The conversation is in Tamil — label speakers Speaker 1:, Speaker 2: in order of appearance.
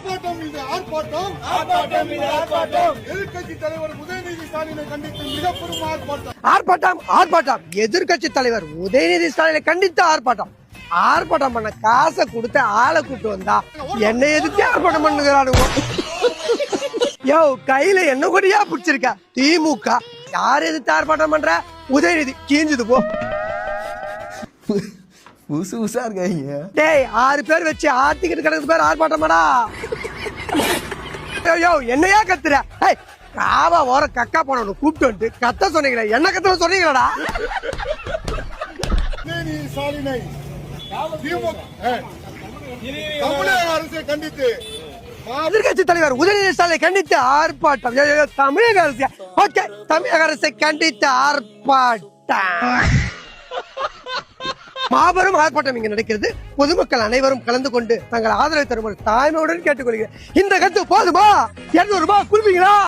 Speaker 1: ஆர்ப்பாட்டம் இது ஆர்ப்பாட்டம் எதிர்க்கட்சி தலைவர் உதயநிதி ஸ்டாலினை கண்டித்து மிகப்பெரும்
Speaker 2: ஆர்ப்பாட்டம் எதிர்க்கட்சி தலைவர் உதயநிதி ஸ்டாலினை கண்டித்து ஆர்ப்பாட்டம் பண்ண காசை கொடுத்து ஆளை கூட்டு வந்தா என்ன எதுக்கு ஆர்ப்பாட்டம் பண்ணுகிறானுங்க? யோ கையில என்ன கொடியா பிடிச்சிருக்க? திமுக யார் எதிர்த்து ஆர்ப்பாட்டம் பண்ற? உதயநிதி கீஞ்சுது போ.
Speaker 3: புதுசா இருக்காங்க.
Speaker 2: டேய் 6 பேர் வச்சு ஆர்த்திக்கிட்டு கிடக்குது பேர் ஆர்ப்பாட்டமாடா. யோ என்னையா கத்துற? காவா ஓர கக்கா போன கூப்பிட்டு வந்து கத்த சொன்னீங்களா? என்ன கத்த சொன்னீங்களாடா?
Speaker 1: உதயநிதி ஸ்டாலினை தமிழக அரசை கண்டித்து
Speaker 2: எதிர்கட்சி தலைவர் உதயநிதி ஸ்டாலினை கண்டித்து ஆர்ப்பாட்டம். தமிழக அரசு ஓகே, தமிழக அரசை கண்டித்து ஆர்ப்பாட்டம். மாபெரும் ஆர்ப்பாட்டம் இங்கு நடக்கிறது. பொதுமக்கள் அனைவரும் கலந்து கொண்டு தங்கள் ஆதரவை தருமாறு தாய்மையுடன் கேட்டுக்கொள்கிறேன். இந்த கருத்து போதுமா? 200 ரூபாய் கொடுப்பீங்களா?